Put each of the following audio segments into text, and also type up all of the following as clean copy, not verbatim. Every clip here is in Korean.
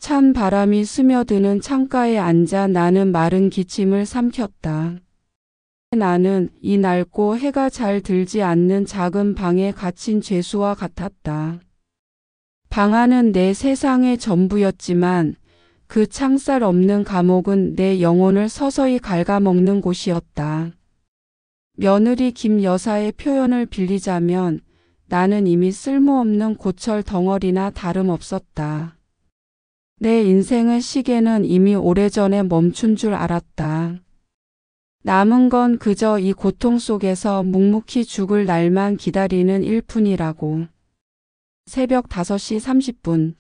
찬 바람이 스며드는 창가에 앉아 나는 마른 기침을 삼켰다. 나는 이 낡고 해가 잘 들지 않는 작은 방에 갇힌 죄수와 같았다. 방 안은 내 세상의 전부였지만 그 창살 없는 감옥은 내 영혼을 서서히 갉아먹는 곳이었다. 며느리 김 여사의 표현을 빌리자면 나는 이미 쓸모없는 고철 덩어리나 다름없었다. 내 인생의 시계는 이미 오래전에 멈춘 줄 알았다. 남은 건 그저 이 고통 속에서 묵묵히 죽을 날만 기다리는 일뿐이라고. 새벽 5시 30분.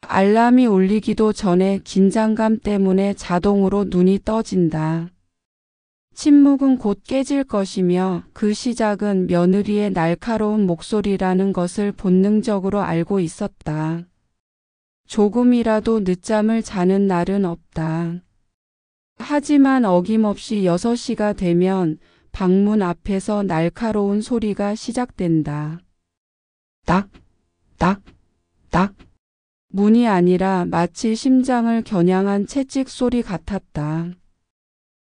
알람이 울리기도 전에 긴장감 때문에 자동으로 눈이 떠진다. 침묵은 곧 깨질 것이며 그 시작은 며느리의 날카로운 목소리라는 것을 본능적으로 알고 있었다. 조금이라도 늦잠을 자는 날은 없다. 하지만 어김없이 6시가 되면 방문 앞에서 날카로운 소리가 시작된다. 딱, 딱, 딱. 문이 아니라 마치 심장을 겨냥한 채찍 소리 같았다.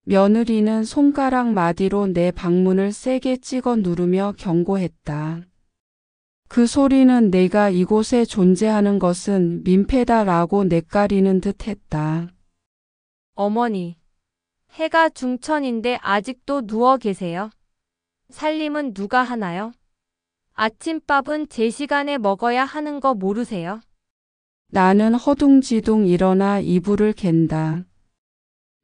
며느리는 손가락 마디로 내 방문을 세게 찍어 누르며 경고했다. 그 소리는 내가 이곳에 존재하는 것은 민폐다라고 내까리는 듯 했다. 어머니, 해가 중천인데 아직도 누워 계세요? 살림은 누가 하나요? 아침밥은 제 시간에 먹어야 하는 거 모르세요? 나는 허둥지둥 일어나 이불을 갠다.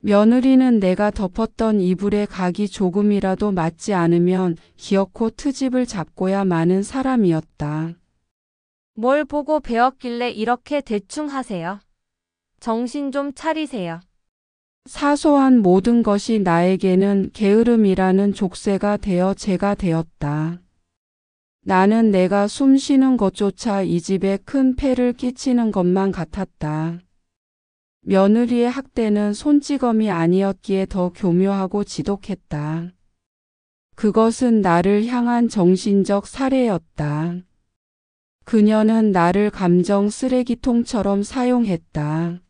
며느리는 내가 덮었던 이불에 각이 조금이라도 맞지 않으면 기어코 트집을 잡고야 마는 사람이었다. 뭘 보고 배웠길래 이렇게 대충 하세요? 정신 좀 차리세요. 사소한 모든 것이 나에게는 게으름이라는 족쇄가 되어 죄가 되었다. 나는 내가 숨 쉬는 것조차 이 집에 큰 폐를 끼치는 것만 같았다. 며느리의 학대는 손찌검이 아니었기에 더 교묘하고 지독했다. 그것은 나를 향한 정신적 살해였다. 그녀는 나를 감정 쓰레기통처럼 사용했다.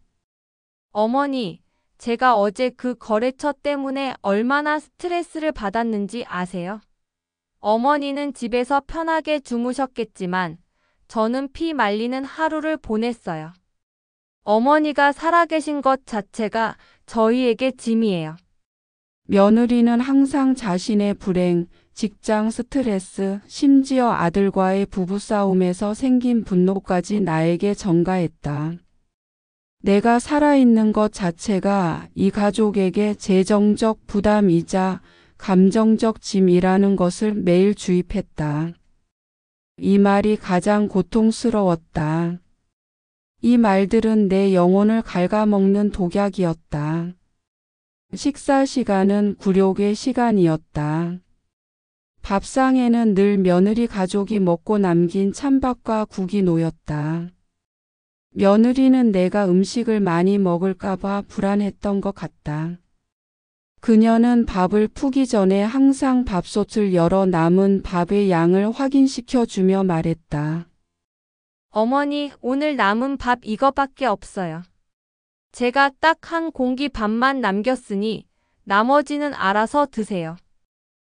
어머니, 제가 어제 그 거래처 때문에 얼마나 스트레스를 받았는지 아세요? 어머니는 집에서 편하게 주무셨겠지만 저는 피 말리는 하루를 보냈어요. 어머니가 살아계신 것 자체가 저희에게 짐이에요. 며느리는 항상 자신의 불행, 직장 스트레스, 심지어 아들과의 부부싸움에서 생긴 분노까지 나에게 전가했다. 내가 살아있는 것 자체가 이 가족에게 재정적 부담이자 감정적 짐이라는 것을 매일 주입했다. 이 말이 가장 고통스러웠다. 이 말들은 내 영혼을 갉아먹는 독약이었다. 식사 시간은 굴욕의 시간이었다. 밥상에는 늘 며느리 가족이 먹고 남긴 찬밥과 국이 놓였다. 며느리는 내가 음식을 많이 먹을까봐 불안했던 것 같다. 그녀는 밥을 푸기 전에 항상 밥솥을 열어 남은 밥의 양을 확인시켜주며 말했다. 어머니, 오늘 남은 밥 이거밖에 없어요. 제가 딱 한 공기 밥만 남겼으니 나머지는 알아서 드세요.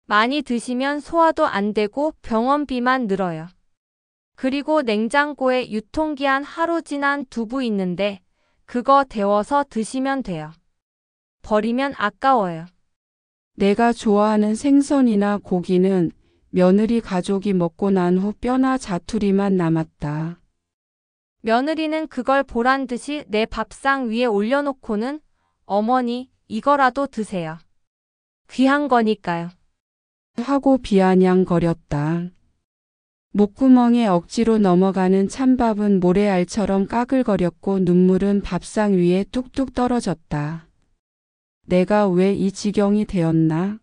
많이 드시면 소화도 안 되고 병원비만 늘어요. 그리고 냉장고에 유통기한 하루 지난 두부 있는데 그거 데워서 드시면 돼요. 버리면 아까워요. 내가 좋아하는 생선이나 고기는 며느리 가족이 먹고 난 후 뼈나 자투리만 남았다. 며느리는 그걸 보란 듯이 내 밥상 위에 올려놓고는 어머니, 이거라도 드세요. 귀한 거니까요. 하고 비아냥거렸다. 목구멍에 억지로 넘어가는 찬밥은 모래알처럼 까글거렸고 눈물은 밥상 위에 뚝뚝 떨어졌다. 내가 왜 이 지경이 되었나?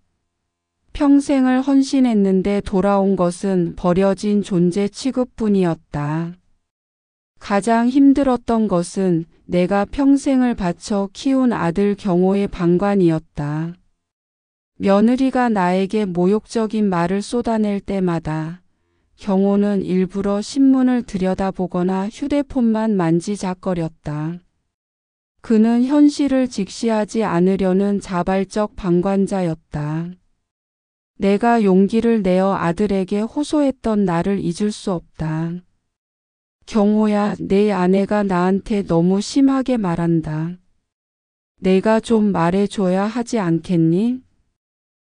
평생을 헌신했는데 돌아온 것은 버려진 존재 취급뿐이었다. 가장 힘들었던 것은 내가 평생을 바쳐 키운 아들 경호의 방관이었다. 며느리가 나에게 모욕적인 말을 쏟아낼 때마다 경호는 일부러 신문을 들여다보거나 휴대폰만 만지작거렸다. 그는 현실을 직시하지 않으려는 자발적 방관자였다. 내가 용기를 내어 아들에게 호소했던 나를 잊을 수 없다. 경호야, 내 아내가 나한테 너무 심하게 말한다. 내가 좀 말해줘야 하지 않겠니?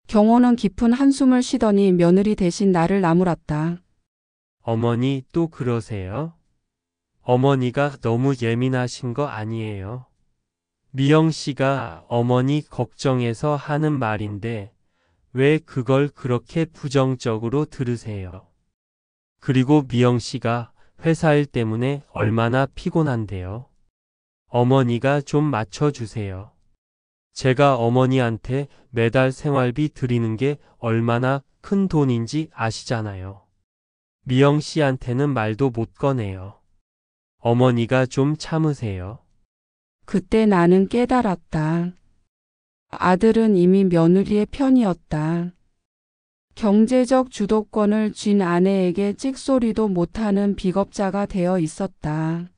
경호는 깊은 한숨을 쉬더니 며느리 대신 나를 나무랐다. 어머니 또 그러세요? 어머니가 너무 예민하신 거 아니에요? 미영 씨가 어머니 걱정해서 하는 말인데 왜 그걸 그렇게 부정적으로 들으세요? 그리고 미영 씨가 회사 일 때문에 얼마나 피곤한데요? 어머니가 좀 맞춰주세요. 제가 어머니한테 매달 생활비 드리는 게 얼마나 큰 돈인지 아시잖아요. 미영 씨한테는 말도 못 꺼내요. 어머니가 좀 참으세요. 그때 나는 깨달았다. 아들은 이미 며느리의 편이었다. 경제적 주도권을 쥔 아내에게 찍소리도 못하는 비겁자가 되어 있었다.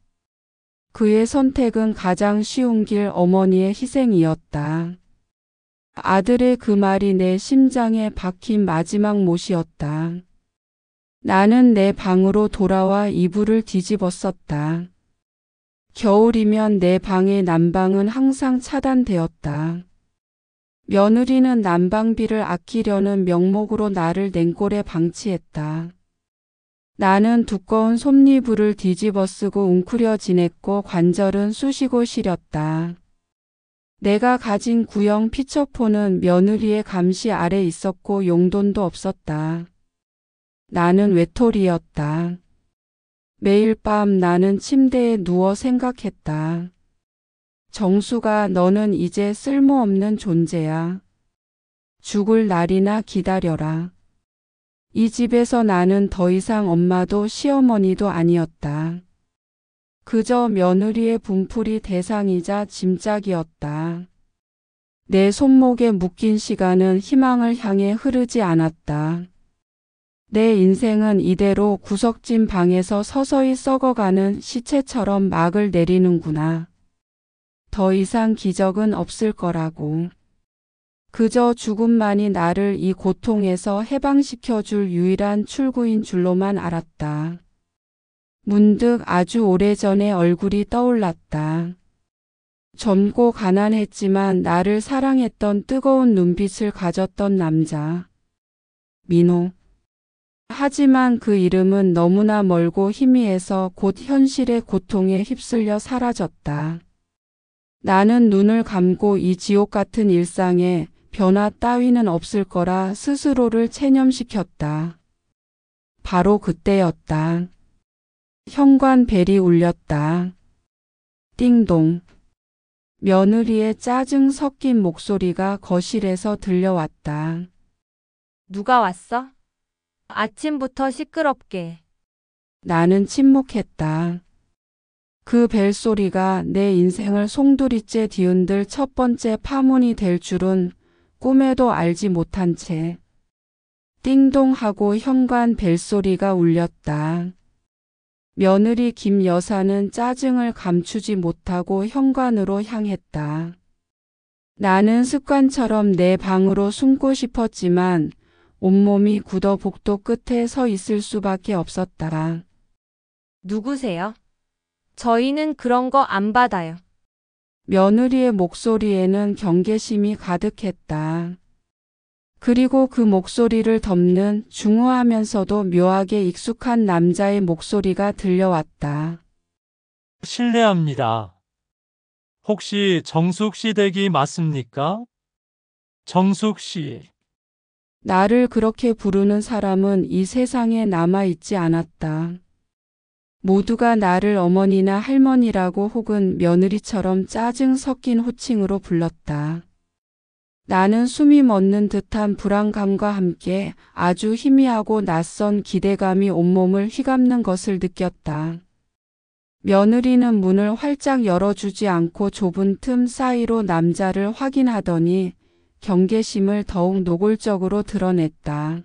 그의 선택은 가장 쉬운 길 어머니의 희생이었다. 아들의 그 말이 내 심장에 박힌 마지막 못이었다. 나는 내 방으로 돌아와 이불을 뒤집었었다. 겨울이면 내 방의 난방은 항상 차단되었다. 며느리는 난방비를 아끼려는 명목으로 나를 냉골에 방치했다. 나는 두꺼운 솜니불을 뒤집어 쓰고 웅크려 지냈고 관절은 쑤시고 시렸다. 내가 가진 구형 피처폰은 며느리의 감시 아래 있었고 용돈도 없었다. 나는 외톨이였다. 매일 밤 나는 침대에 누워 생각했다. 정수가 너는 이제 쓸모없는 존재야. 죽을 날이나 기다려라. 이 집에서 나는 더 이상 엄마도 시어머니도 아니었다. 그저 며느리의 분풀이 대상이자 짐짝이었다. 내 손목에 묶인 시간은 희망을 향해 흐르지 않았다. 내 인생은 이대로 구석진 방에서 서서히 썩어가는 시체처럼 막을 내리는구나. 더 이상 기적은 없을 거라고. 그저 죽음만이 나를 이 고통에서 해방시켜줄 유일한 출구인 줄로만 알았다. 문득 아주 오래전의 얼굴이 떠올랐다. 젊고 가난했지만 나를 사랑했던 뜨거운 눈빛을 가졌던 남자. 민호. 하지만 그 이름은 너무나 멀고 희미해서 곧 현실의 고통에 휩쓸려 사라졌다. 나는 눈을 감고 이 지옥 같은 일상에 변화 따위는 없을 거라 스스로를 체념시켰다. 바로 그때였다. 현관 벨이 울렸다. 띵동. 며느리의 짜증 섞인 목소리가 거실에서 들려왔다. 누가 왔어? 아침부터 시끄럽게. 나는 침묵했다. 그 벨소리가 내 인생을 송두리째 뒤흔들 첫 번째 파문이 될 줄은 꿈에도 알지 못한 채. 띵동하고 현관 벨소리가 울렸다. 며느리 김 여사는 짜증을 감추지 못하고 현관으로 향했다. 나는 습관처럼 내 방으로 숨고 싶었지만 온몸이 굳어 복도 끝에 서 있을 수밖에 없었다. 누구세요? 저희는 그런 거 안 받아요. 며느리의 목소리에는 경계심이 가득했다. 그리고 그 목소리를 덮는 중후하면서도 묘하게 익숙한 남자의 목소리가 들려왔다. 실례합니다. 혹시 정숙 씨 댁이 맞습니까? 정숙 씨. 나를 그렇게 부르는 사람은 이 세상에 남아있지 않았다. 모두가 나를 어머니나 할머니라고 혹은 며느리처럼 짜증 섞인 호칭으로 불렀다. 나는 숨이 멎는 듯한 불안감과 함께 아주 희미하고 낯선 기대감이 온몸을 휘감는 것을 느꼈다. 며느리는 문을 활짝 열어주지 않고 좁은 틈 사이로 남자를 확인하더니 경계심을 더욱 노골적으로 드러냈다.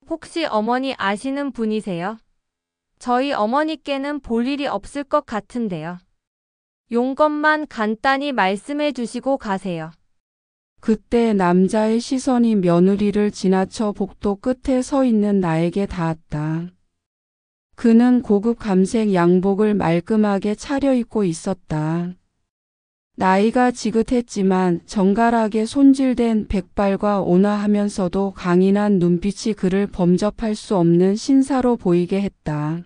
혹시 어머니 아시는 분이세요? 저희 어머니께는 볼 일이 없을 것 같은데요. 용건만 간단히 말씀해 주시고 가세요. 그때 남자의 시선이 며느리를 지나쳐 복도 끝에 서 있는 나에게 닿았다. 그는 고급 감색 양복을 말끔하게 차려입고 있었다. 나이가 지긋했지만 정갈하게 손질된 백발과 온화하면서도 강인한 눈빛이 그를 범접할 수 없는 신사로 보이게 했다.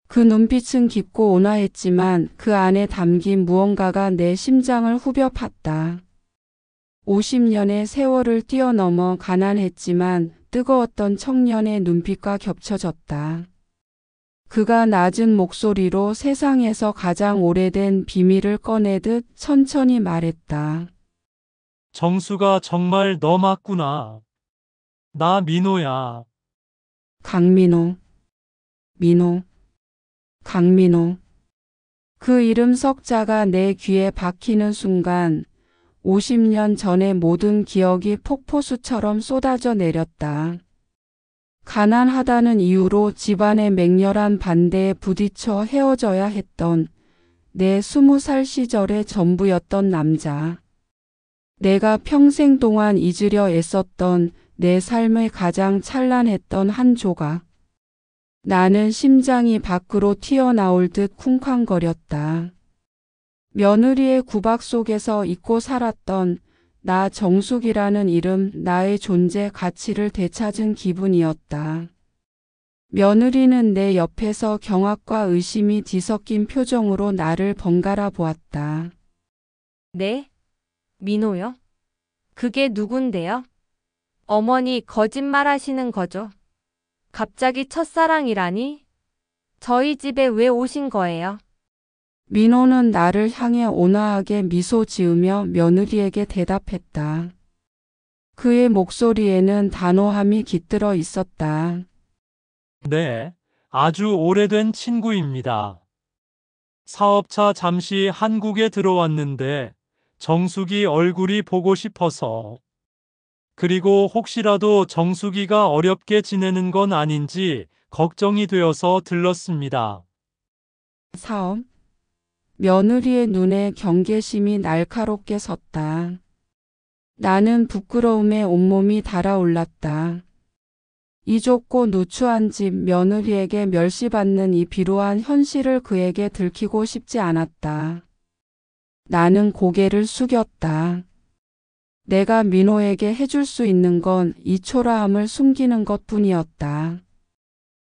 그 눈빛은 깊고 온화했지만 그 안에 담긴 무언가가 내 심장을 후벼 팠다. 50년의 세월을 뛰어넘어 가난했지만 뜨거웠던 청년의 눈빛과 겹쳐졌다. 그가 낮은 목소리로 세상에서 가장 오래된 비밀을 꺼내듯 천천히 말했다. 정수가 정말 너 맞구나. 나 민호야. 강민호, 민호, 강민호. 그 이름 석자가 내 귀에 박히는 순간 50년 전의 모든 기억이 폭포수처럼 쏟아져 내렸다. 가난하다는 이유로 집안의 맹렬한 반대에 부딪혀 헤어져야 했던 내 20살 시절의 전부였던 남자. 내가 평생 동안 잊으려 애썼던 내 삶의 가장 찬란했던 한 조각. 나는 심장이 밖으로 튀어나올 듯 쿵쾅거렸다. 며느리의 구박 속에서 잊고 살았던 나 정숙이라는 이름, 나의 존재 가치를 되찾은 기분이었다. 며느리는 내 옆에서 경악과 의심이 뒤섞인 표정으로 나를 번갈아 보았다. 네? 민호요? 그게 누군데요? 어머니 거짓말하시는 거죠? 갑자기 첫사랑이라니? 저희 집에 왜 오신 거예요? 민호는 나를 향해 온화하게 미소 지으며 며느리에게 대답했다. 그의 목소리에는 단호함이 깃들어 있었다. 네, 아주 오래된 친구입니다. 사업차 잠시 한국에 들어왔는데 정숙이 얼굴이 보고 싶어서. 그리고 혹시라도 정숙이가 어렵게 지내는 건 아닌지 걱정이 되어서 들렀습니다. 사업? 며느리의 눈에 경계심이 날카롭게 섰다. 나는 부끄러움에 온몸이 달아올랐다. 이 좁고 누추한 집 며느리에게 멸시받는 이 비루한 현실을 그에게 들키고 싶지 않았다. 나는 고개를 숙였다. 내가 민호에게 해줄 수 있는 건 이 초라함을 숨기는 것뿐이었다.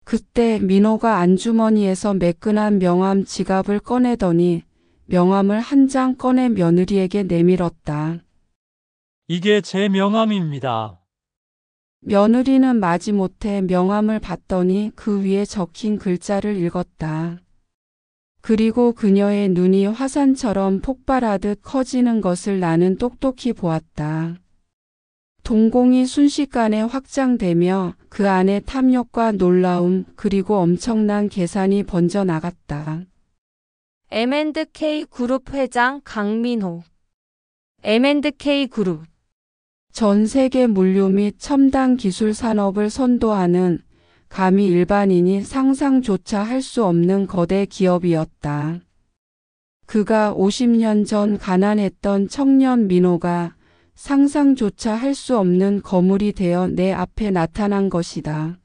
그때 민호가 안주머니에서 매끈한 명함 지갑을 꺼내더니 명함을 한 장 꺼내 며느리에게 내밀었다. 이게 제 명함입니다. 며느리는 마지못해 명함을 봤더니 그 위에 적힌 글자를 읽었다. 그리고 그녀의 눈이 화산처럼 폭발하듯 커지는 것을 나는 똑똑히 보았다. 동공이 순식간에 확장되며 그 안에 탐욕과 놀라움 그리고 엄청난 계산이 번져나갔다. M&K 그룹 회장 강민호. M&K 그룹. 전 세계 물류 및 첨단 기술 산업을 선도하는 감히 일반인이 상상조차 할 수 없는 거대 기업이었다. 그가 50년 전 가난했던 청년 민호가 상상조차 할 수 없는 거물이 되어 내 앞에 나타난 것이다.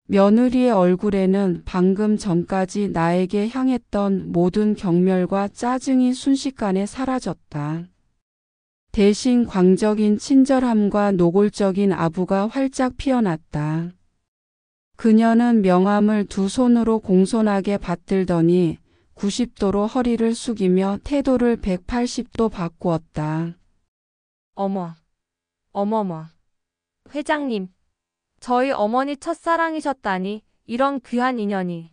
며느리의 얼굴에는 방금 전까지 나에게 향했던 모든 경멸과 짜증이 순식간에 사라졌다. 대신 광적인 친절함과 노골적인 아부가 활짝 피어났다. 그녀는 명함을 두 손으로 공손하게 받들더니 90도로 허리를 숙이며 태도를 180도 바꾸었다. 어머머. 회장님, 저희 어머니 첫사랑이셨다니 이런 귀한 인연이.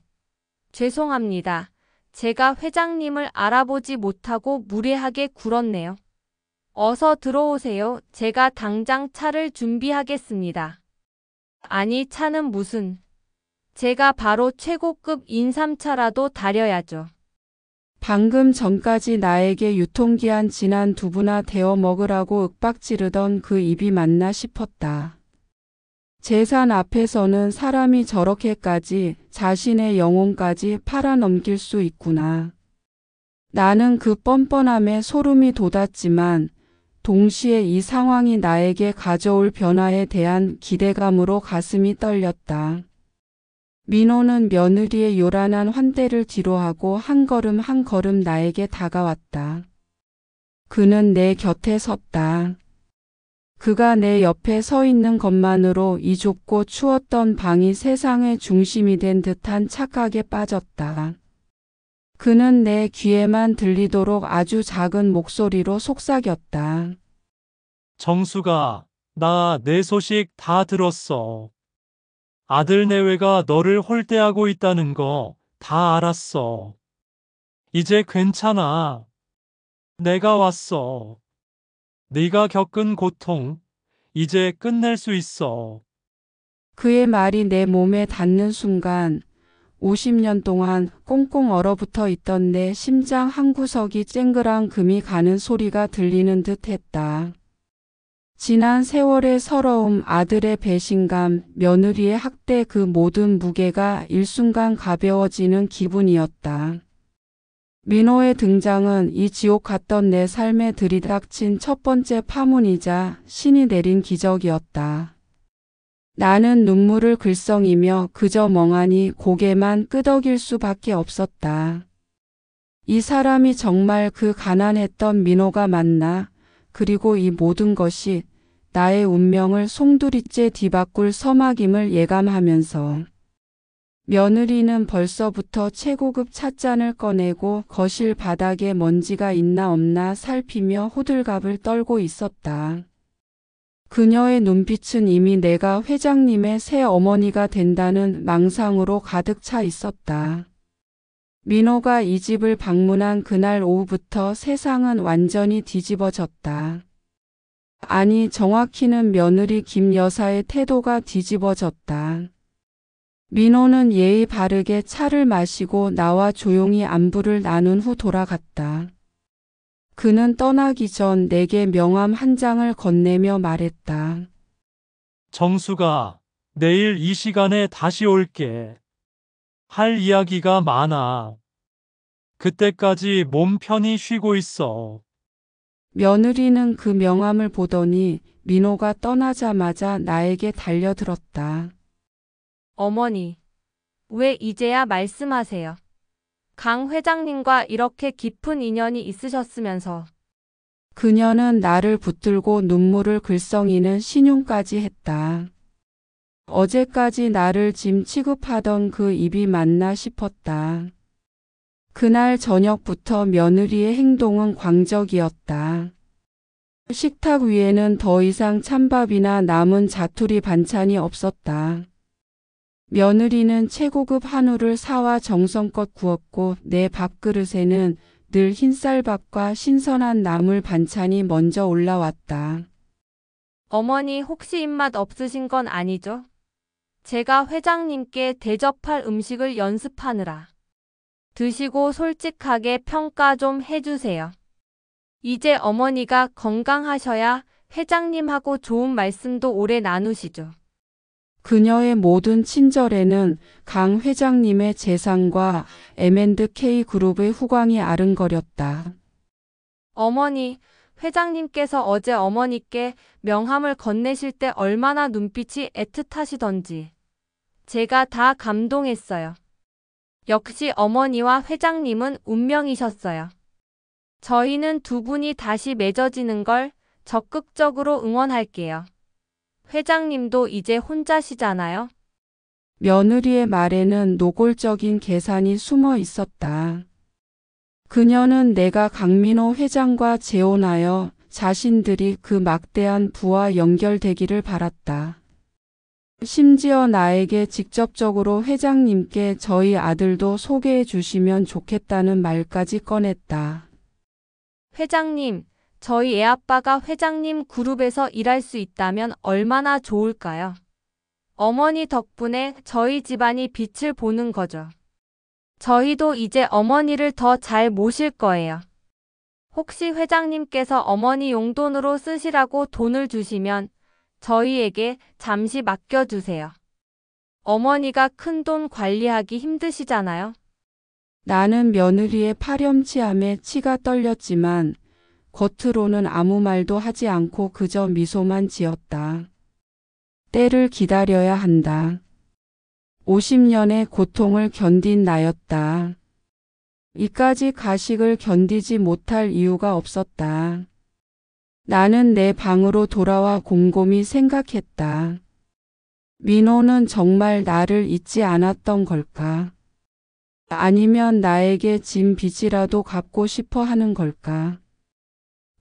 죄송합니다. 제가 회장님을 알아보지 못하고 무례하게 굴었네요. 어서 들어오세요. 제가 당장 차를 준비하겠습니다. 아니, 차는 무슨. 제가 바로 최고급 인삼차라도 다려야죠. 방금 전까지 나에게 유통기한 지난 두부나 데워 먹으라고 윽박지르던 그 입이 맞나 싶었다. 재산 앞에서는 사람이 저렇게까지 자신의 영혼까지 팔아넘길 수 있구나. 나는 그 뻔뻔함에 소름이 돋았지만 동시에 이 상황이 나에게 가져올 변화에 대한 기대감으로 가슴이 떨렸다. 민호는 며느리의 요란한 환대를 뒤로하고 한 걸음 한 걸음 나에게 다가왔다. 그는 내 곁에 섰다. 그가 내 옆에 서 있는 것만으로 이 좁고 추웠던 방이 세상의 중심이 된 듯한 착각에 빠졌다. 그는 내 귀에만 들리도록 아주 작은 목소리로 속삭였다. 정수가, 나 내 소식 다 들었어. 아들 내외가 너를 홀대하고 있다는 거 다 알았어. 이제 괜찮아. 내가 왔어. 네가 겪은 고통, 이제 끝낼 수 있어. 그의 말이 내 몸에 닿는 순간 50년 동안 꽁꽁 얼어붙어 있던 내 심장 한구석이 쨍그랑 금이 가는 소리가 들리는 듯 했다. 지난 세월의 서러움, 아들의 배신감, 며느리의 학대 그 모든 무게가 일순간 가벼워지는 기분이었다. 민호의 등장은 이 지옥 같던 내 삶에 들이닥친 첫 번째 파문이자 신이 내린 기적이었다. 나는 눈물을 글썽이며 그저 멍하니 고개만 끄덕일 수밖에 없었다. 이 사람이 정말 그 가난했던 민호가 맞나? 그리고 이 모든 것이 나의 운명을 송두리째 뒤바꿀 서막임을 예감하면서 며느리는 벌써부터 최고급 찻잔을 꺼내고 거실 바닥에 먼지가 있나 없나 살피며 호들갑을 떨고 있었다. 그녀의 눈빛은 이미 내가 회장님의 새 어머니가 된다는 망상으로 가득 차 있었다. 민호가 이 집을 방문한 그날 오후부터 세상은 완전히 뒤집어졌다. 아니, 정확히는 며느리 김 여사의 태도가 뒤집어졌다. 민호는 예의 바르게 차를 마시고 나와 조용히 안부를 나눈 후 돌아갔다. 그는 떠나기 전 내게 명함 한 장을 건네며 말했다. 정수가, 내일 이 시간에 다시 올게. 할 이야기가 많아. 그때까지 몸 편히 쉬고 있어. 며느리는 그 명함을 보더니 민호가 떠나자마자 나에게 달려들었다. 어머니, 왜 이제야 말씀하세요? 강 회장님과 이렇게 깊은 인연이 있으셨으면서. 그녀는 나를 붙들고 눈물을 글썽이는 신용까지 했다. 어제까지 나를 짐 취급하던 그 입이 맞나 싶었다. 그날 저녁부터 며느리의 행동은 광적이었다. 식탁 위에는 더 이상 찬밥이나 남은 자투리 반찬이 없었다. 며느리는 최고급 한우를 사와 정성껏 구웠고 내 밥그릇에는 늘 흰쌀밥과 신선한 나물 반찬이 먼저 올라왔다. 어머니 혹시 입맛 없으신 건 아니죠? 제가 회장님께 대접할 음식을 연습하느라. 드시고 솔직하게 평가 좀 해주세요. 이제 어머니가 건강하셔야 회장님하고 좋은 말씀도 오래 나누시죠. 그녀의 모든 친절에는 강 회장님의 재산과 M&K 그룹의 후광이 아른거렸다. 어머니, 회장님께서 어제 어머니께 명함을 건네실 때 얼마나 눈빛이 애틋하시던지. 제가 다 감동했어요. 역시 어머니와 회장님은 운명이셨어요. 저희는 두 분이 다시 맺어지는 걸 적극적으로 응원할게요. 회장님도 이제 혼자시잖아요. 며느리의 말에는 노골적인 계산이 숨어 있었다. 그녀는 내가 강민호 회장과 재혼하여 자신들이 그 막대한 부와 연결되기를 바랐다. 심지어 나에게 직접적으로 회장님께 저희 아들도 소개해 주시면 좋겠다는 말까지 꺼냈다. 회장님, 저희 애아빠가 회장님 그룹에서 일할 수 있다면 얼마나 좋을까요? 어머니 덕분에 저희 집안이 빛을 보는 거죠. 저희도 이제 어머니를 더 잘 모실 거예요. 혹시 회장님께서 어머니 용돈으로 쓰시라고 돈을 주시면 저희에게 잠시 맡겨주세요. 어머니가 큰돈 관리하기 힘드시잖아요. 나는 며느리의 파렴치함에 치가 떨렸지만 겉으로는 아무 말도 하지 않고 그저 미소만 지었다. 때를 기다려야 한다. 50년의 고통을 견딘 나였다. 이까지 가식을 견디지 못할 이유가 없었다. 나는 내 방으로 돌아와 곰곰이 생각했다. 민호는 정말 나를 잊지 않았던 걸까? 아니면 나에게 진 빚이라도 갚고 싶어 하는 걸까?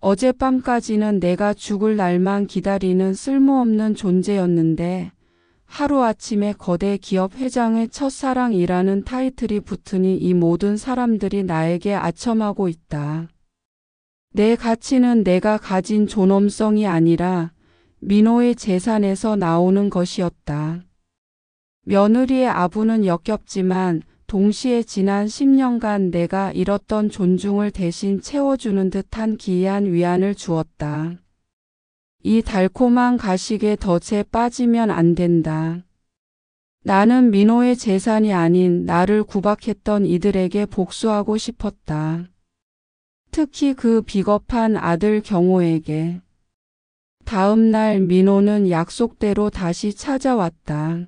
어젯밤까지는 내가 죽을 날만 기다리는 쓸모없는 존재였는데 하루아침에 거대 기업 회장의 첫사랑이라는 타이틀이 붙으니 이 모든 사람들이 나에게 아첨하고 있다. 내 가치는 내가 가진 존엄성이 아니라 민호의 재산에서 나오는 것이었다. 며느리의 아부는 역겹지만 동시에 지난 10년간 내가 잃었던 존중을 대신 채워주는 듯한 기이한 위안을 주었다. 이 달콤한 가식에 덫에 빠지면 안 된다. 나는 민호의 재산이 아닌 나를 구박했던 이들에게 복수하고 싶었다. 특히 그 비겁한 아들 경호에게. 다음 날 민호는 약속대로 다시 찾아왔다.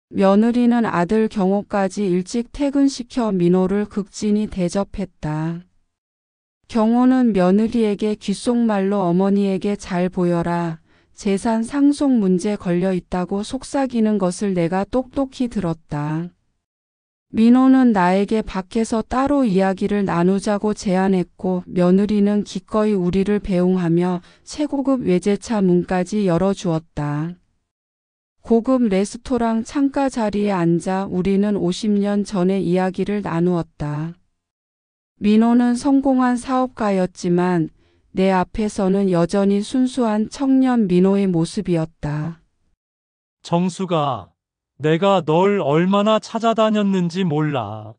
며느리는 아들 경호까지 일찍 퇴근시켜 민호를 극진히 대접했다. 경호는 며느리에게 귓속말로 어머니에게 잘 보여라. 재산 상속 문제 걸려 있다고 속삭이는 것을 내가 똑똑히 들었다. 민호는 나에게 밖에서 따로 이야기를 나누자고 제안했고 며느리는 기꺼이 우리를 배웅하며 최고급 외제차 문까지 열어주었다. 고급 레스토랑 창가 자리에 앉아 우리는 50년 전의 이야기를 나누었다. 민호는 성공한 사업가였지만 내 앞에서는 여전히 순수한 청년 민호의 모습이었다. 정수가 내가 널 얼마나 찾아다녔는지 몰라.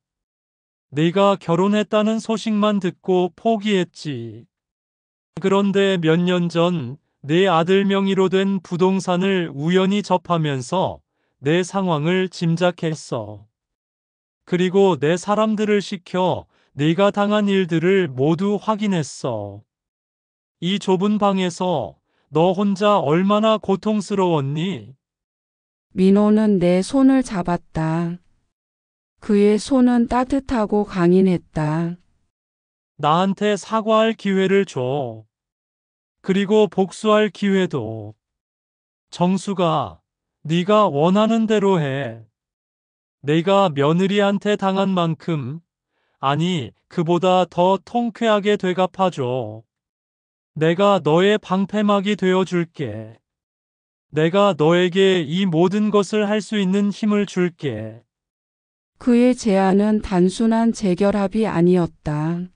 네가 결혼했다는 소식만 듣고 포기했지. 그런데 몇 년 전 내 아들 명의로 된 부동산을 우연히 접하면서 내 상황을 짐작했어. 그리고 내 사람들을 시켜 네가 당한 일들을 모두 확인했어. 이 좁은 방에서 너 혼자 얼마나 고통스러웠니? 민호는 내 손을 잡았다. 그의 손은 따뜻하고 강인했다. 나한테 사과할 기회를 줘. 그리고 복수할 기회도. 정수가 네가 원하는 대로 해. 내가 며느리한테 당한 만큼, 아니 그보다 더 통쾌하게 되갚아줘. 내가 너의 방패막이 되어줄게. 내가 너에게 이 모든 것을 할 수 있는 힘을 줄게. 그의 제안은 단순한 재결합이 아니었다.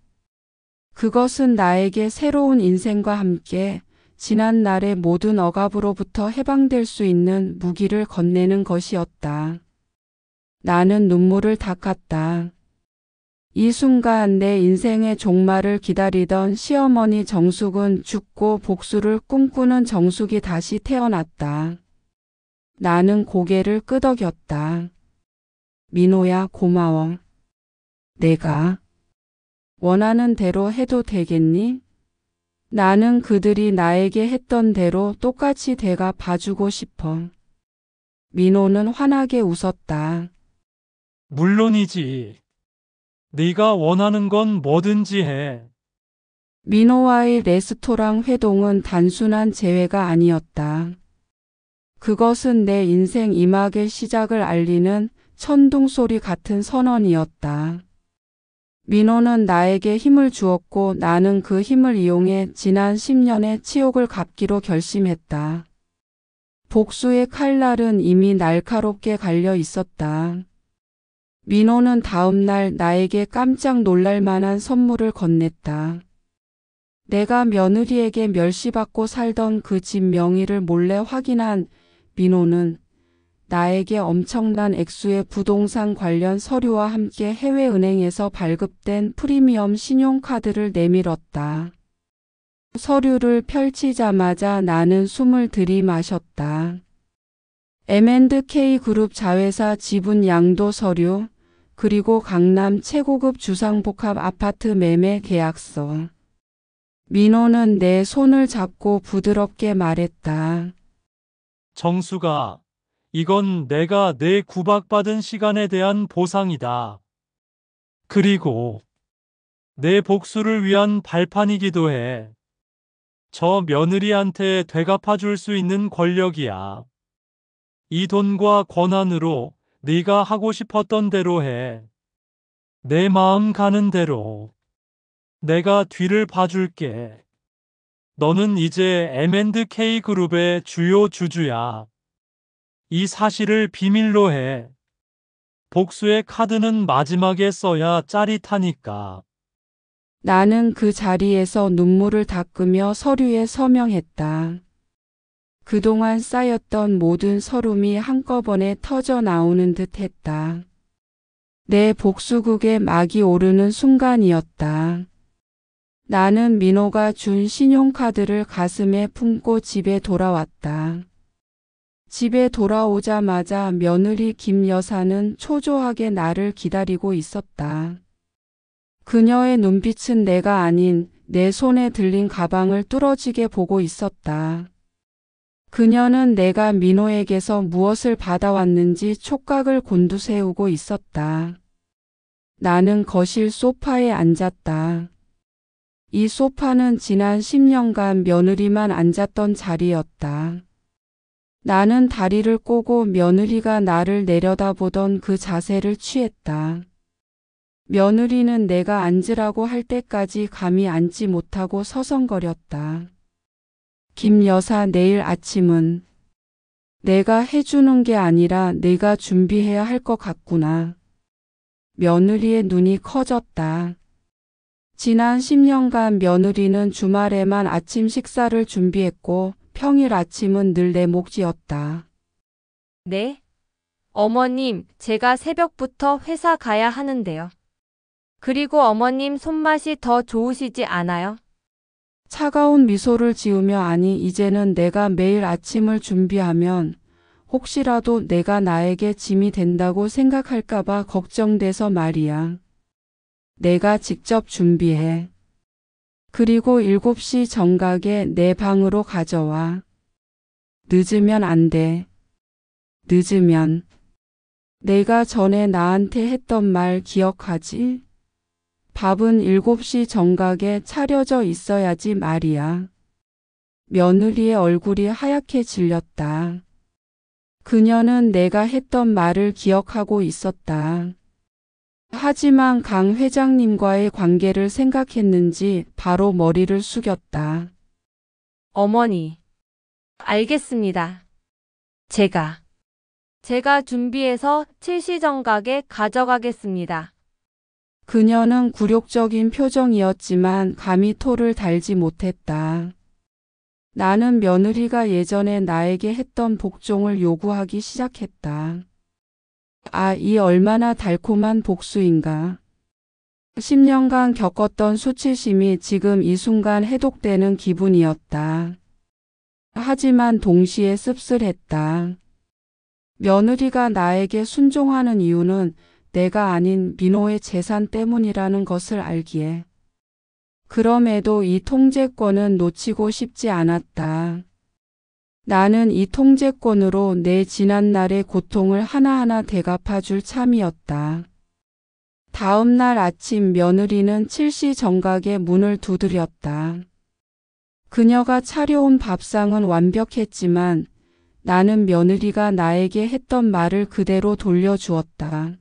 그것은 나에게 새로운 인생과 함께 지난 날의 모든 억압으로부터 해방될 수 있는 무기를 건네는 것이었다. 나는 눈물을 닦았다. 이 순간 내 인생의 종말을 기다리던 시어머니 정숙은 죽고 복수를 꿈꾸는 정숙이 다시 태어났다. 나는 고개를 끄덕였다. 민호야, 고마워. 내가 원하는 대로 해도 되겠니? 나는 그들이 나에게 했던 대로 똑같이 되갚아주고 싶어. 민호는 환하게 웃었다. 물론이지. 네가 원하는 건 뭐든지 해. 민호와의 레스토랑 회동은 단순한 재회가 아니었다. 그것은 내 인생 이막의 시작을 알리는 천둥소리 같은 선언이었다. 민호는 나에게 힘을 주었고 나는 그 힘을 이용해 지난 10년의 치욕을 갚기로 결심했다. 복수의 칼날은 이미 날카롭게 갈려 있었다. 민호는 다음 날 나에게 깜짝 놀랄 만한 선물을 건넸다. 내가 며느리에게 멸시받고 살던 그 집 명의를 몰래 확인한 민호는 나에게 엄청난 액수의 부동산 관련 서류와 함께 해외은행에서 발급된 프리미엄 신용카드를 내밀었다. 서류를 펼치자마자 나는 숨을 들이마셨다. M&K 그룹 자회사 지분 양도 서류, 그리고 강남 최고급 주상복합 아파트 매매 계약서. 민호는 내 손을 잡고 부드럽게 말했다. 정수가, 이건 내가 내 구박받은 시간에 대한 보상이다. 그리고 내 복수를 위한 발판이기도 해. 저 며느리한테 되갚아줄 수 있는 권력이야. 이 돈과 권한으로 네가 하고 싶었던 대로 해. 내 마음 가는 대로. 내가 뒤를 봐줄게. 너는 이제 M&K 그룹의 주요 주주야. 이 사실을 비밀로 해. 복수의 카드는 마지막에 써야 짜릿하니까. 나는 그 자리에서 눈물을 닦으며 서류에 서명했다. 그동안 쌓였던 모든 서름이 한꺼번에 터져 나오는 듯 했다. 내 복수극에 막이 오르는 순간이었다. 나는 민호가 준 신용카드를 가슴에 품고 집에 돌아왔다. 집에 돌아오자마자 며느리 김 여사는 초조하게 나를 기다리고 있었다. 그녀의 눈빛은 내가 아닌 내 손에 들린 가방을 뚫어지게 보고 있었다. 그녀는 내가 민호에게서 무엇을 받아왔는지 촉각을 곤두세우고 있었다. 나는 거실 소파에 앉았다. 이 소파는 지난 10년간 며느리만 앉았던 자리였다. 나는 다리를 꼬고 며느리가 나를 내려다보던 그 자세를 취했다. 며느리는 내가 앉으라고 할 때까지 감히 앉지 못하고 서성거렸다. 김 여사, 내일 아침은 내가 해주는 게 아니라 내가 준비해야 할 것 같구나. 며느리의 눈이 커졌다. 지난 10년간 며느리는 주말에만 아침 식사를 준비했고 평일 아침은 늘 내 몫이었다. 네? 어머님, 제가 새벽부터 회사 가야 하는데요. 그리고 어머님 손맛이 더 좋으시지 않아요? 차가운 미소를 지으며 아니 이제는 내가 매일 아침을 준비하면 혹시라도 내가 나에게 짐이 된다고 생각할까봐 걱정돼서 말이야. 내가 직접 준비해. 그리고 7시 정각에 내 방으로 가져와. 늦으면 안 돼. 늦으면. 내가 전에 나한테 했던 말 기억하지? 밥은 7시 정각에 차려져 있어야지 말이야. 며느리의 얼굴이 하얗게 질렸다. 그녀는 내가 했던 말을 기억하고 있었다. 하지만 강 회장님과의 관계를 생각했는지 바로 머리를 숙였다. 어머니. 알겠습니다. 제가 준비해서 7시 정각에 가져가겠습니다. 그녀는 굴욕적인 표정이었지만 감히 토를 달지 못했다. 나는 며느리가 예전에 나에게 했던 복종을 요구하기 시작했다. 아, 이 얼마나 달콤한 복수인가. 10년간 겪었던 수치심이 지금 이 순간 해독되는 기분이었다. 하지만 동시에 씁쓸했다. 며느리가 나에게 순종하는 이유는 내가 아닌 민호의 재산 때문이라는 것을 알기에. 그럼에도 이 통제권은 놓치고 싶지 않았다. 나는 이 통제권으로 내 지난날의 고통을 하나하나 되갚아줄 참이었다. 다음 날 아침 며느리는 7시 정각에 문을 두드렸다. 그녀가 차려온 밥상은 완벽했지만 나는 며느리가 나에게 했던 말을 그대로 돌려주었다.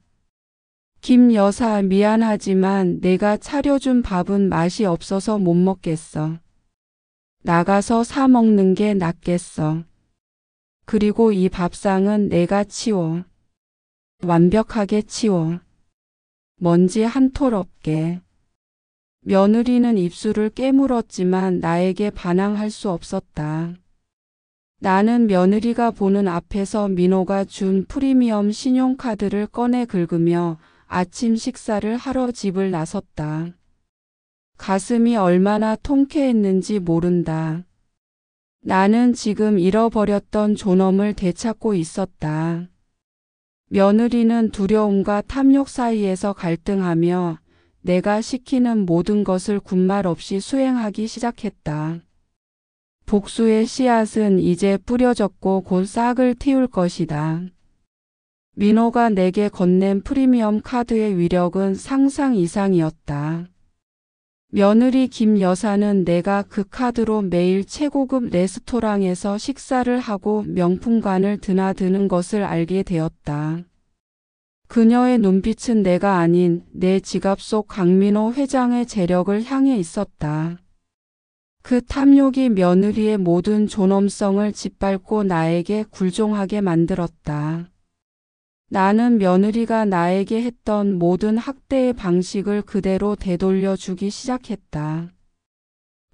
김 여사, 미안하지만 내가 차려준 밥은 맛이 없어서 못 먹겠어. 나가서 사 먹는 게 낫겠어. 그리고 이 밥상은 내가 치워. 완벽하게 치워. 먼지 한 톨 없게. 며느리는 입술을 깨물었지만 나에게 반항할 수 없었다. 나는 며느리가 보는 앞에서 민호가 준 프리미엄 신용카드를 꺼내 긁으며 아침 식사를 하러 집을 나섰다. 가슴이 얼마나 통쾌했는지 모른다. 나는 지금 잃어버렸던 존엄을 되찾고 있었다. 며느리는 두려움과 탐욕 사이에서 갈등하며 내가 시키는 모든 것을 군말 없이 수행하기 시작했다. 복수의 씨앗은 이제 뿌려졌고 곧 싹을 틔울 것이다. 민호가 내게 건넨 프리미엄 카드의 위력은 상상 이상이었다. 며느리 김 여사는 내가 그 카드로 매일 최고급 레스토랑에서 식사를 하고 명품관을 드나드는 것을 알게 되었다. 그녀의 눈빛은 내가 아닌 내 지갑 속 강민호 회장의 재력을 향해 있었다. 그 탐욕이 며느리의 모든 존엄성을 짓밟고 나에게 굴종하게 만들었다. 나는 며느리가 나에게 했던 모든 학대의 방식을 그대로 되돌려 주기 시작했다.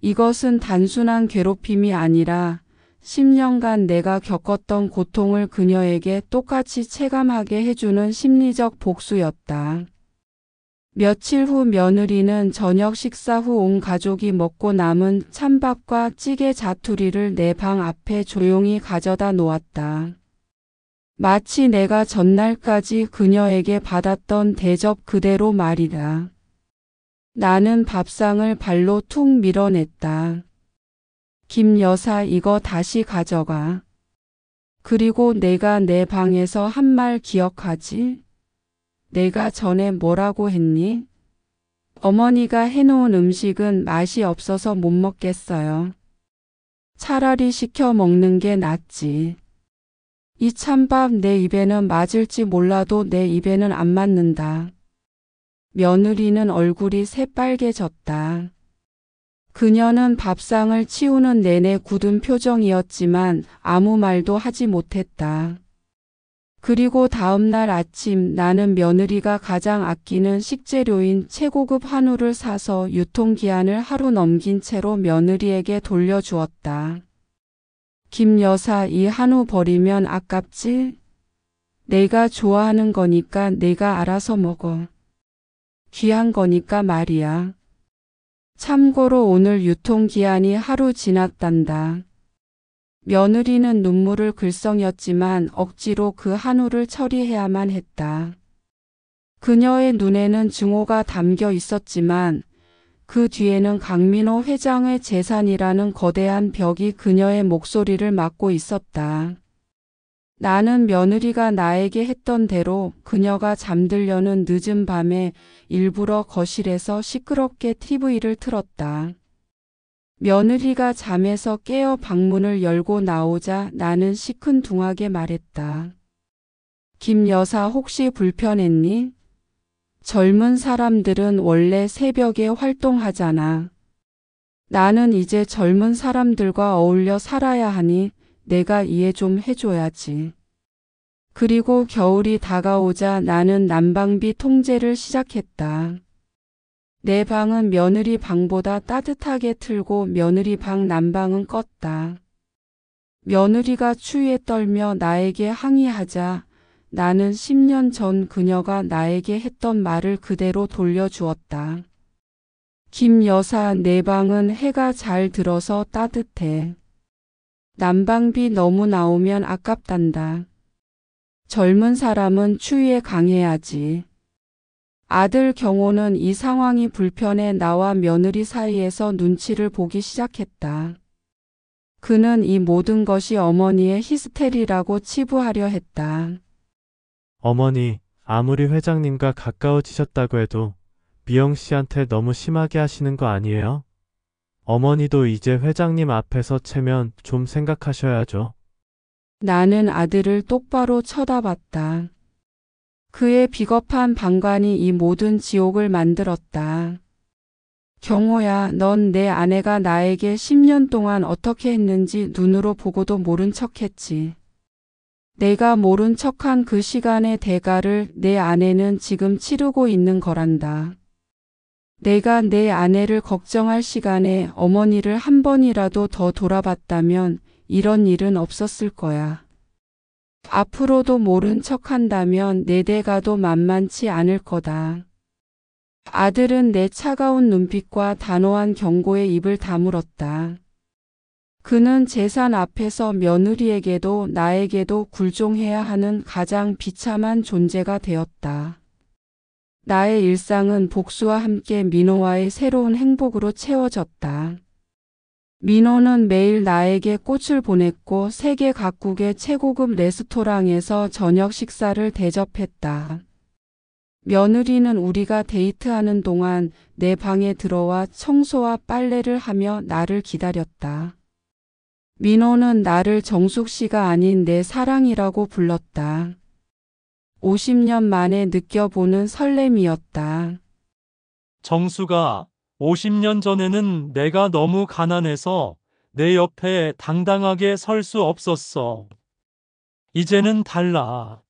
이것은 단순한 괴롭힘이 아니라 10년간 내가 겪었던 고통을 그녀에게 똑같이 체감하게 해주는 심리적 복수였다. 며칠 후 며느리는 저녁 식사 후 온 가족이 먹고 남은 찬밥과 찌개 자투리를 내 방 앞에 조용히 가져다 놓았다. 마치 내가 전날까지 그녀에게 받았던 대접 그대로 말이다. 나는 밥상을 발로 툭 밀어냈다. 김 여사, 이거 다시 가져가. 그리고 내가 내 방에서 한 말 기억하지? 내가 전에 뭐라고 했니? 어머니가 해놓은 음식은 맛이 없어서 못 먹겠어요. 차라리 시켜 먹는 게 낫지. 이 찬밥 내 입에는 맞을지 몰라도 내 입에는 안 맞는다. 며느리는 얼굴이 새빨개졌다. 그녀는 밥상을 치우는 내내 굳은 표정이었지만 아무 말도 하지 못했다. 그리고 다음 날 아침 나는 며느리가 가장 아끼는 식재료인 최고급 한우를 사서 유통기한을 하루 넘긴 채로 며느리에게 돌려주었다. 김 여사, 이 한우 버리면 아깝지? 내가 좋아하는 거니까 내가 알아서 먹어. 귀한 거니까 말이야. 참고로 오늘 유통기한이 하루 지났단다. 며느리는 눈물을 글썽였지만 억지로 그 한우를 처리해야만 했다. 그녀의 눈에는 증오가 담겨 있었지만 그 뒤에는 강민호 회장의 재산이라는 거대한 벽이 그녀의 목소리를 막고 있었다. 나는 며느리가 나에게 했던 대로 그녀가 잠들려는 늦은 밤에 일부러 거실에서 시끄럽게 TV를 틀었다. 며느리가 잠에서 깨어 방문을 열고 나오자 나는 시큰둥하게 말했다. 김 여사, 혹시 불편했니? 젊은 사람들은 원래 새벽에 활동하잖아. 나는 이제 젊은 사람들과 어울려 살아야 하니 내가 이해 좀 해줘야지. 그리고 겨울이 다가오자 나는 난방비 통제를 시작했다. 내 방은 며느리 방보다 따뜻하게 틀고 며느리 방 난방은 껐다. 며느리가 추위에 떨며 나에게 항의하자 나는 10년 전 그녀가 나에게 했던 말을 그대로 돌려주었다. 김 여사, 내 방은 해가 잘 들어서 따뜻해. 난방비 너무 나오면 아깝단다. 젊은 사람은 추위에 강해야지. 아들 경호는 이 상황이 불편해 나와 며느리 사이에서 눈치를 보기 시작했다. 그는 이 모든 것이 어머니의 히스테리라고 치부하려 했다. 어머니, 아무리 회장님과 가까워지셨다고 해도 미영 씨한테 너무 심하게 하시는 거 아니에요? 어머니도 이제 회장님 앞에서 체면 좀 생각하셔야죠. 나는 아들을 똑바로 쳐다봤다. 그의 비겁한 방관이 이 모든 지옥을 만들었다. 경호야, 넌 내 아내가 나에게 10년 동안 어떻게 했는지 눈으로 보고도 모른 척했지. 내가 모른 척한 그 시간의 대가를 내 아내는 지금 치르고 있는 거란다. 내가 내 아내를 걱정할 시간에 어머니를 한 번이라도 더 돌아봤다면 이런 일은 없었을 거야. 앞으로도 모른 척한다면 내 대가도 만만치 않을 거다. 아들은 내 차가운 눈빛과 단호한 경고에 입을 다물었다. 그는 재산 앞에서 며느리에게도 나에게도 굴종해야 하는 가장 비참한 존재가 되었다. 나의 일상은 복수와 함께 민호와의 새로운 행복으로 채워졌다. 민호는 매일 나에게 꽃을 보냈고 세계 각국의 최고급 레스토랑에서 저녁 식사를 대접했다. 며느리는 우리가 데이트하는 동안 내 방에 들어와 청소와 빨래를 하며 나를 기다렸다. 민호는 나를 정숙 씨가 아닌 내 사랑이라고 불렀다. 50년 만에 느껴보는 설렘이었다. 정수가 50년 전에는 내가 너무 가난해서 내 옆에 당당하게 설 수 없었어. 이제는 달라.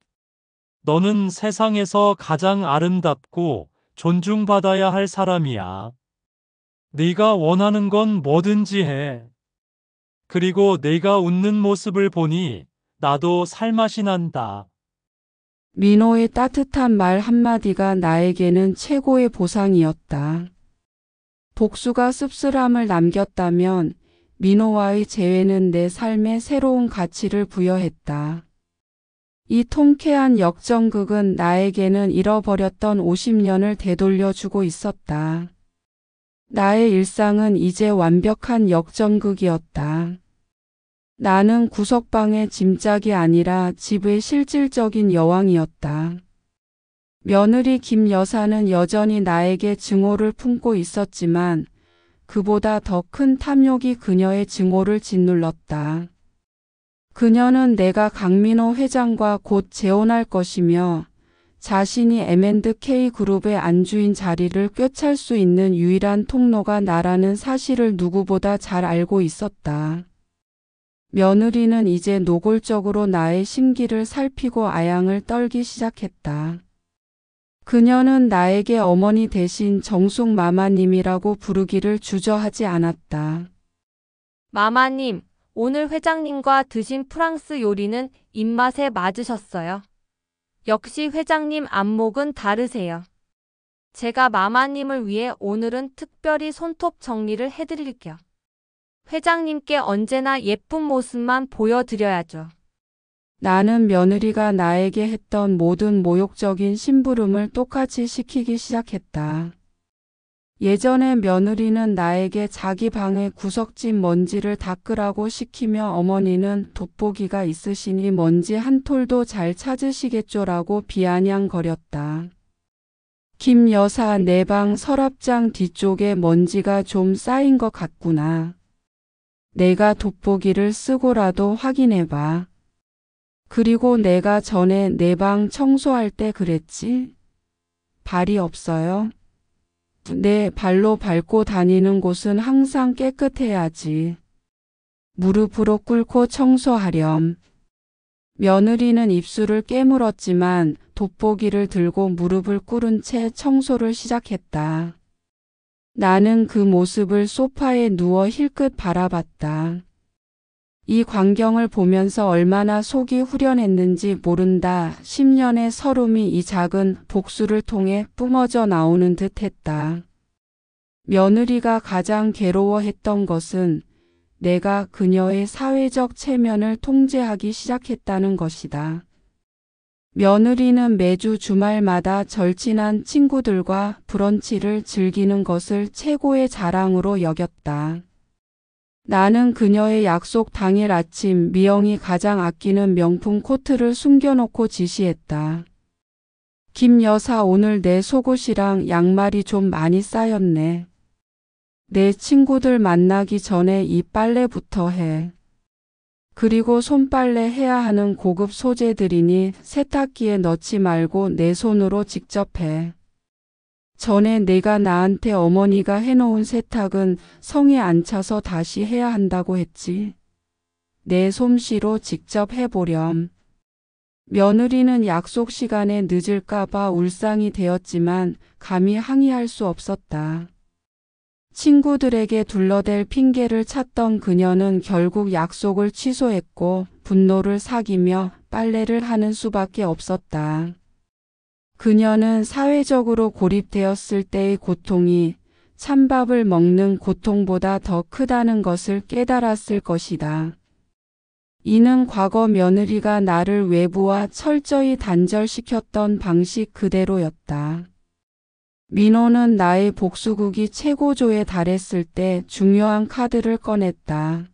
너는 세상에서 가장 아름답고 존중받아야 할 사람이야. 네가 원하는 건 뭐든지 해. 그리고 네가 웃는 모습을 보니 나도 살맛이 난다. 민호의 따뜻한 말 한마디가 나에게는 최고의 보상이었다. 복수가 씁쓸함을 남겼다면 민호와의 재회는 내 삶에 새로운 가치를 부여했다. 이 통쾌한 역전극은 나에게는 잃어버렸던 50년을 되돌려주고 있었다. 나의 일상은 이제 완벽한 역전극이었다. 나는 구석방의 짐짝이 아니라 집의 실질적인 여왕이었다. 며느리 김 여사는 여전히 나에게 증오를 품고 있었지만 그보다 더 큰 탐욕이 그녀의 증오를 짓눌렀다. 그녀는 내가 강민호 회장과 곧 재혼할 것이며 자신이 M&K 그룹의 안주인 자리를 꿰찰 수 있는 유일한 통로가 나라는 사실을 누구보다 잘 알고 있었다. 며느리는 이제 노골적으로 나의 심기를 살피고 아양을 떨기 시작했다. 그녀는 나에게 어머니 대신 정숙 마마님이라고 부르기를 주저하지 않았다. 마마님, 오늘 회장님과 드신 프랑스 요리는 입맛에 맞으셨어요. 역시 회장님 안목은 다르세요. 제가 마마님을 위해 오늘은 특별히 손톱 정리를 해드릴게요. 회장님께 언제나 예쁜 모습만 보여드려야죠. 나는 며느리가 나에게 했던 모든 모욕적인 심부름을 똑같이 시키기 시작했다. 예전에 며느리는 나에게 자기 방의 구석진 먼지를 닦으라고 시키며 어머니는 돋보기가 있으시니 먼지 한 톨도 잘 찾으시겠죠라고 비아냥거렸다. 김 여사, 내 방 서랍장 뒤쪽에 먼지가 좀 쌓인 것 같구나. 내가 돋보기를 쓰고라도 확인해봐. 그리고 내가 전에 내 방 청소할 때 그랬지? 발이 없어요? 내 발로 밟고 다니는 곳은 항상 깨끗해야지. 무릎으로 꿇고 청소하렴. 며느리는 입술을 깨물었지만 돋보기를 들고 무릎을 꿇은 채 청소를 시작했다. 나는 그 모습을 소파에 누워 힐끗 바라봤다. 이 광경을 보면서 얼마나 속이 후련했는지 모른다. 10년의 서름이 이 작은 복수를 통해 뿜어져 나오는 듯 했다. 며느리가 가장 괴로워했던 것은 내가 그녀의 사회적 체면을 통제하기 시작했다는 것이다. 며느리는 매주 주말마다 절친한 친구들과 브런치를 즐기는 것을 최고의 자랑으로 여겼다. 나는 그녀의 약속 당일 아침 미영이 가장 아끼는 명품 코트를 숨겨놓고 지시했다. 김 여사, 오늘 내 속옷이랑 양말이 좀 많이 쌓였네. 내 친구들 만나기 전에 이 빨래부터 해. 그리고 손빨래 해야 하는 고급 소재들이니 세탁기에 넣지 말고 내 손으로 직접 해. 전에 내가 나한테 어머니가 해놓은 세탁은 성에 안 차서 다시 해야 한다고 했지. 내 솜씨로 직접 해보렴. 며느리는 약속 시간에 늦을까봐 울상이 되었지만 감히 항의할 수 없었다. 친구들에게 둘러댈 핑계를 찾던 그녀는 결국 약속을 취소했고 분노를 사귀며 빨래를 하는 수밖에 없었다. 그녀는 사회적으로 고립되었을 때의 고통이 찬밥을 먹는 고통보다 더 크다는 것을 깨달았을 것이다. 이는 과거 며느리가 나를 외부와 철저히 단절시켰던 방식 그대로였다. 민호는 나의 복수국이 최고조에 달했을 때 중요한 카드를 꺼냈다.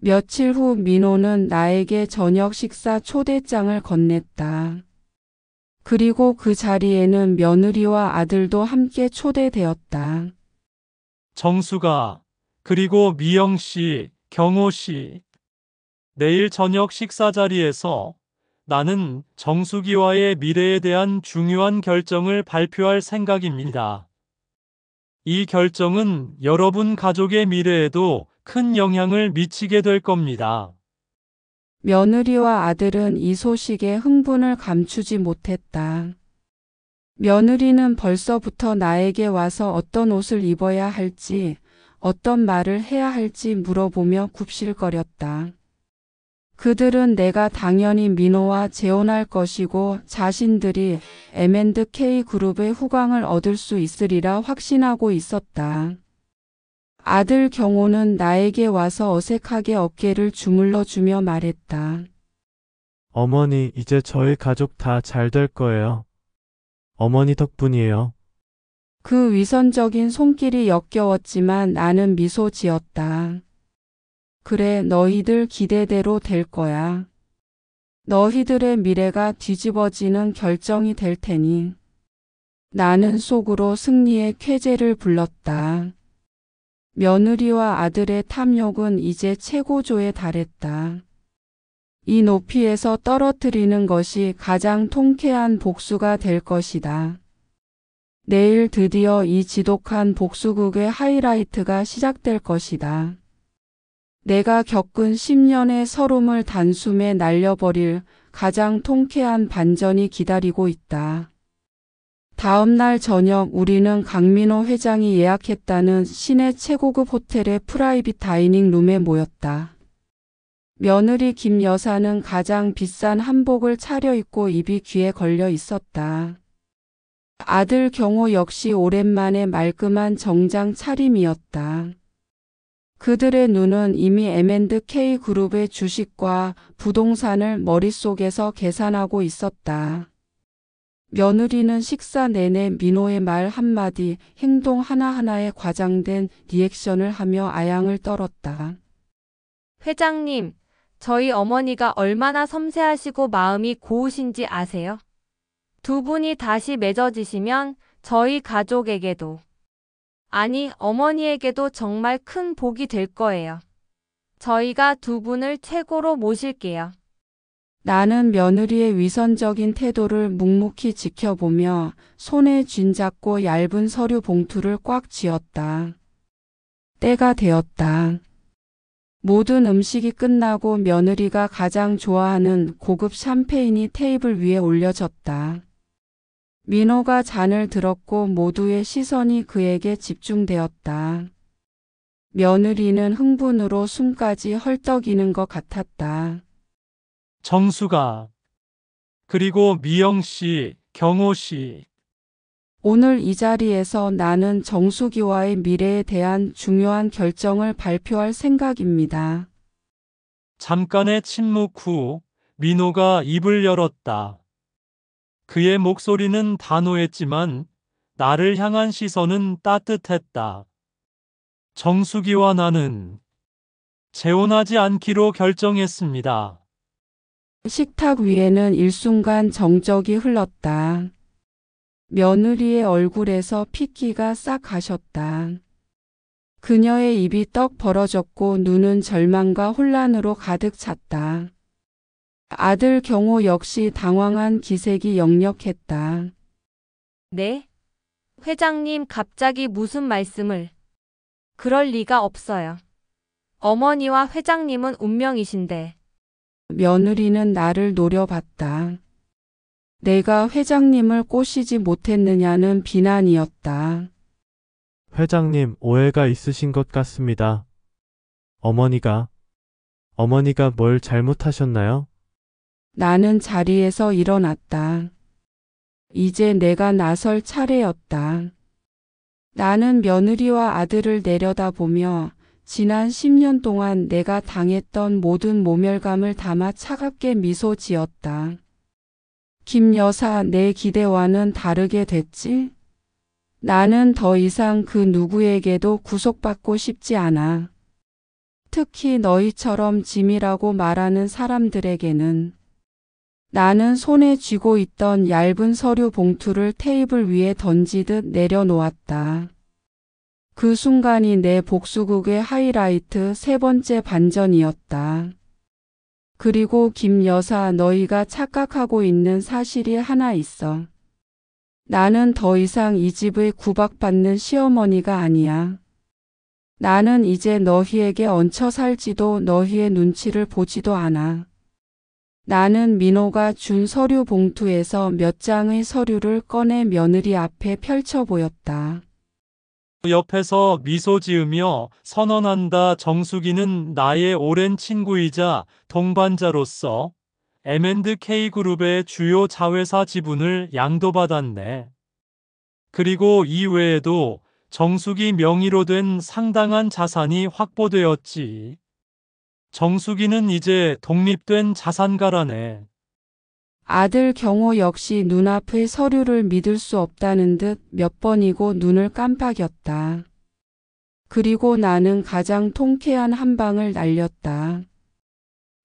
며칠 후 민호는 나에게 저녁 식사 초대장을 건넸다. 그리고 그 자리에는 며느리와 아들도 함께 초대되었다. 정수가, 그리고 미영 씨, 경호 씨. 내일 저녁 식사 자리에서 나는 정수기와의 미래에 대한 중요한 결정을 발표할 생각입니다. 이 결정은 여러분 가족의 미래에도 큰 영향을 미치게 될 겁니다. 며느리와 아들은 이 소식에 흥분을 감추지 못했다. 며느리는 벌써부터 나에게 와서 어떤 옷을 입어야 할지, 어떤 말을 해야 할지 물어보며 굽실거렸다. 그들은 내가 당연히 민호와 재혼할 것이고 자신들이 M&K 그룹의 후광을 얻을 수 있으리라 확신하고 있었다. 아들 경호는 나에게 와서 어색하게 어깨를 주물러 주며 말했다. 어머니, 이제 저희 가족 다 잘 될 거예요. 어머니 덕분이에요. 그 위선적인 손길이 역겨웠지만 나는 미소 지었다. 그래, 너희들 기대대로 될 거야. 너희들의 미래가 뒤집어지는 결정이 될 테니. 나는 속으로 승리의 쾌재를 불렀다. 며느리와 아들의 탐욕은 이제 최고조에 달했다. 이 높이에서 떨어뜨리는 것이 가장 통쾌한 복수가 될 것이다. 내일 드디어 이 지독한 복수극의 하이라이트가 시작될 것이다. 내가 겪은 10년의 서름을 단숨에 날려버릴 가장 통쾌한 반전이 기다리고 있다. 다음 날 저녁 우리는 강민호 회장이 예약했다는 시내 최고급 호텔의 프라이빗 다이닝 룸에 모였다. 며느리 김 여사는 가장 비싼 한복을 차려입고 입이 귀에 걸려 있었다. 아들 경호 역시 오랜만에 말끔한 정장 차림이었다. 그들의 눈은 이미 M&K 그룹의 주식과 부동산을 머릿속에서 계산하고 있었다. 며느리는 식사 내내 민호의 말 한마디, 행동 하나하나에 과장된 리액션을 하며 아양을 떨었다. 회장님, 저희 어머니가 얼마나 섬세하시고 마음이 고우신지 아세요? 두 분이 다시 맺어지시면 저희 가족에게도, 아니 어머니에게도 정말 큰 복이 될 거예요. 저희가 두 분을 최고로 모실게요. 나는 며느리의 위선적인 태도를 묵묵히 지켜보며 손에 쥔잡고 얇은 서류 봉투를 꽉 쥐었다. 때가 되었다. 모든 음식이 끝나고 며느리가 가장 좋아하는 고급 샴페인이 테이블 위에 올려졌다. 민호가 잔을 들었고 모두의 시선이 그에게 집중되었다. 며느리는 흥분으로 숨까지 헐떡이는 것 같았다. 정수가, 그리고 미영 씨, 경호 씨. 오늘 이 자리에서 나는 정수기와의 미래에 대한 중요한 결정을 발표할 생각입니다. 잠깐의 침묵 후 민호가 입을 열었다. 그의 목소리는 단호했지만 나를 향한 시선은 따뜻했다. 정수기와 나는 재혼하지 않기로 결정했습니다. 식탁 위에는 일순간 정적이 흘렀다. 며느리의 얼굴에서 핏기가 싹 가셨다. 그녀의 입이 떡 벌어졌고 눈은 절망과 혼란으로 가득 찼다. 아들 경호 역시 당황한 기색이 역력했다. 네? 회장님 갑자기 무슨 말씀을? 그럴 리가 없어요. 어머니와 회장님은 운명이신데. 며느리는 나를 노려봤다. 내가 회장님을 꼬시지 못했느냐는 비난이었다. 회장님, 오해가 있으신 것 같습니다. 어머니가 뭘 잘못하셨나요? 나는 자리에서 일어났다. 이제 내가 나설 차례였다. 나는 며느리와 아들을 내려다보며 지난 10년 동안 내가 당했던 모든 모멸감을 담아 차갑게 미소 지었다. 김 여사, 내 기대와는 다르게 됐지? 나는 더 이상 그 누구에게도 구속받고 싶지 않아. 특히 너희처럼 짐이라고 말하는 사람들에게는. 나는 손에 쥐고 있던 얇은 서류 봉투를 테이블 위에 던지듯 내려놓았다. 그 순간이 내 복수극의 하이라이트 세 번째 반전이었다. 그리고 김 여사, 너희가 착각하고 있는 사실이 하나 있어. 나는 더 이상 이 집의 구박받는 시어머니가 아니야. 나는 이제 너희에게 얹혀 살지도 너희의 눈치를 보지도 않아. 나는 민호가 준 서류 봉투에서 몇 장의 서류를 꺼내 며느리 앞에 펼쳐 보였다. 옆에서 미소 지으며 선언한다. 정수기는 나의 오랜 친구이자 동반자로서 M&K 그룹의 주요 자회사 지분을 양도받았네. 그리고 이 외에도 정수기 명의로 된 상당한 자산이 확보되었지. 정수기는 이제 독립된 자산가라네. 아들 경호 역시 눈앞의 서류를 믿을 수 없다는 듯 몇 번이고 눈을 깜빡였다. 그리고 나는 가장 통쾌한 한 방을 날렸다.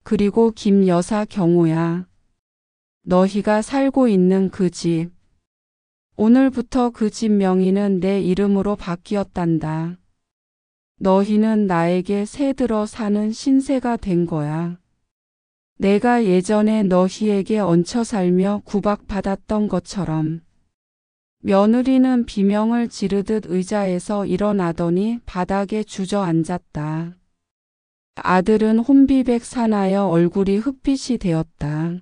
그리고 김 여사, 경호야. 너희가 살고 있는 그 집. 오늘부터 그 집 명의는 내 이름으로 바뀌었단다. 너희는 나에게 새들어 사는 신세가 된 거야. 내가 예전에 너희에게 얹혀 살며 구박받았던 것처럼. 며느리는 비명을 지르듯 의자에서 일어나더니 바닥에 주저앉았다. 아들은 혼비백 사나여 얼굴이 흑빛이 되었다.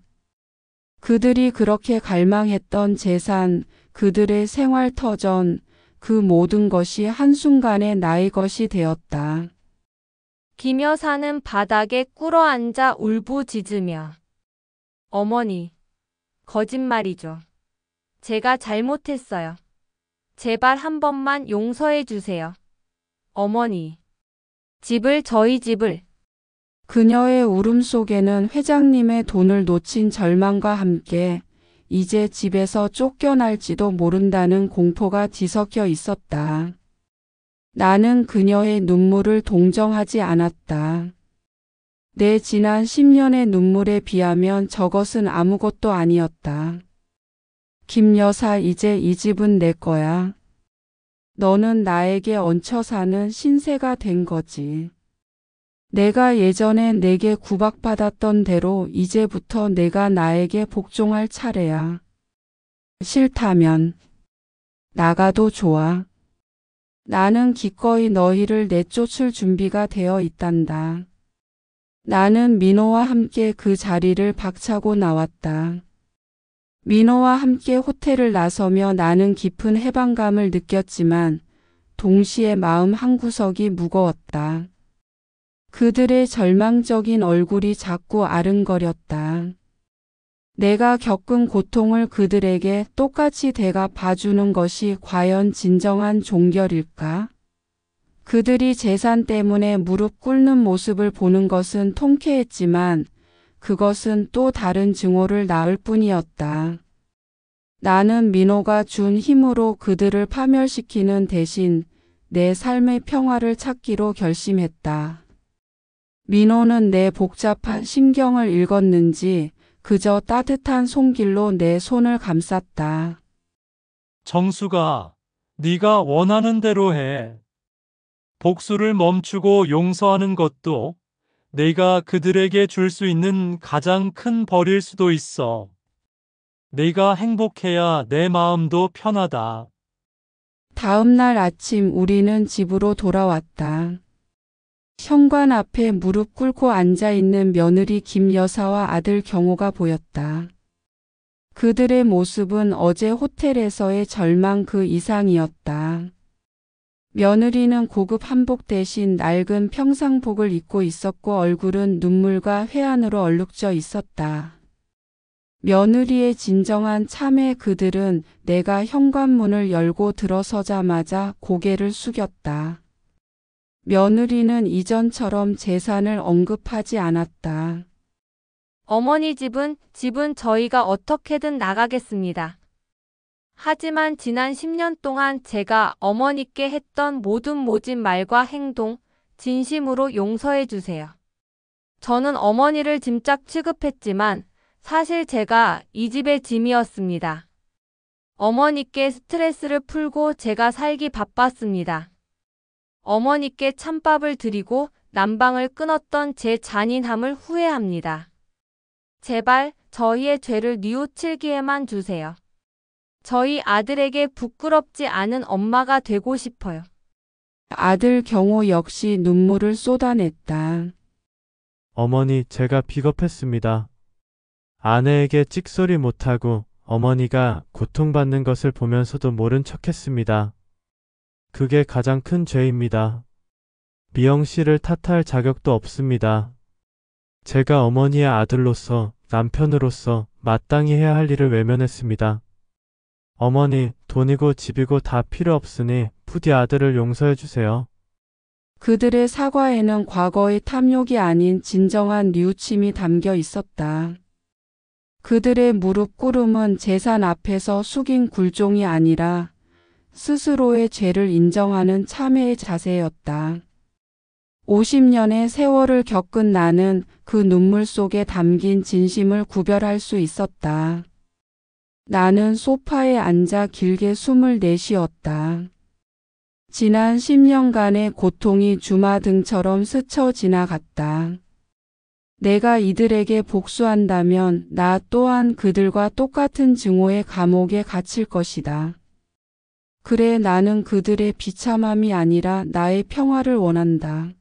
그들이 그렇게 갈망했던 재산, 그들의 생활 터전, 그 모든 것이 한순간에 나의 것이 되었다. 김 여사는 바닥에 꿇어앉아 울부짖으며 어머니, 거짓말이죠. 제가 잘못했어요. 제발 한 번만 용서해 주세요. 어머니, 저희 집을. 그녀의 울음 속에는 회장님의 돈을 놓친 절망과 함께 이제 집에서 쫓겨날지도 모른다는 공포가 뒤섞여 있었다. 나는 그녀의 눈물을 동정하지 않았다. 내 지난 10년의 눈물에 비하면 저것은 아무것도 아니었다. 김 여사, 이제 이 집은 내 거야. 너는 나에게 얹혀 사는 신세가 된 거지. 내가 예전에 내게 구박받았던 대로 이제부터 내가 나에게 복종할 차례야. 싫다면 나가도 좋아. 나는 기꺼이 너희를 내쫓을 준비가 되어 있단다. 나는 민호와 함께 그 자리를 박차고 나왔다. 민호와 함께 호텔을 나서며 나는 깊은 해방감을 느꼈지만 동시에 마음 한구석이 무거웠다. 그들의 절망적인 얼굴이 자꾸 아른거렸다. 내가 겪은 고통을 그들에게 똑같이 대갚아주는 것이 과연 진정한 종결일까? 그들이 재산 때문에 무릎 꿇는 모습을 보는 것은 통쾌했지만 그것은 또 다른 증오를 낳을 뿐이었다. 나는 민호가 준 힘으로 그들을 파멸시키는 대신 내 삶의 평화를 찾기로 결심했다. 민호는 내 복잡한 심경을 읽었는지 그저 따뜻한 손길로 내 손을 감쌌다. 정수가, 네가 원하는 대로 해. 복수를 멈추고 용서하는 것도 내가 그들에게 줄 수 있는 가장 큰 벌일 수도 있어. 내가 행복해야 내 마음도 편하다. 다음 날 아침 우리는 집으로 돌아왔다. 현관 앞에 무릎 꿇고 앉아있는 며느리 김 여사와 아들 경호가 보였다. 그들의 모습은 어제 호텔에서의 절망 그 이상이었다. 며느리는 고급 한복 대신 낡은 평상복을 입고 있었고 얼굴은 눈물과 회한으로 얼룩져 있었다. 며느리의 진정한 참에 그들은 내가 현관문을 열고 들어서자마자 고개를 숙였다. 며느리는 이전처럼 재산을 언급하지 않았다. 어머니 집은 저희가 어떻게든 나가겠습니다. 하지만 지난 10년 동안 제가 어머니께 했던 모든 모진 말과 행동, 진심으로 용서해 주세요. 저는 어머니를 짐짝 취급했지만 사실 제가 이 집의 짐이었습니다. 어머니께 스트레스를 풀고 제가 살기 바빴습니다. 어머니께 찬밥을 드리고 난방을 끊었던 제 잔인함을 후회합니다. 제발 저희의 죄를 뉘우칠기에만 주세요. 저희 아들에게 부끄럽지 않은 엄마가 되고 싶어요. 아들 경호 역시 눈물을 쏟아냈다. 어머니, 제가 비겁했습니다. 아내에게 찍소리 못하고 어머니가 고통받는 것을 보면서도 모른 척했습니다. 그게 가장 큰 죄입니다. 미영 씨를 탓할 자격도 없습니다. 제가 어머니의 아들로서, 남편으로서 마땅히 해야 할 일을 외면했습니다. 어머니, 돈이고 집이고 다 필요 없으니 부디 아들을 용서해 주세요. 그들의 사과에는 과거의 탐욕이 아닌 진정한 뉘우침이 담겨 있었다. 그들의 무릎 꿇음은 재산 앞에서 숙인 굴종이 아니라 스스로의 죄를 인정하는 참회의 자세였다. 50년의 세월을 겪은 나는 그 눈물 속에 담긴 진심을 구별할 수 있었다. 나는 소파에 앉아 길게 숨을 내쉬었다. 지난 10년간의 고통이 주마등처럼 스쳐 지나갔다. 내가 이들에게 복수한다면 나 또한 그들과 똑같은 증오의 감옥에 갇힐 것이다. 그래, 나는 그들의 비참함이 아니라 나의 평화를 원한다.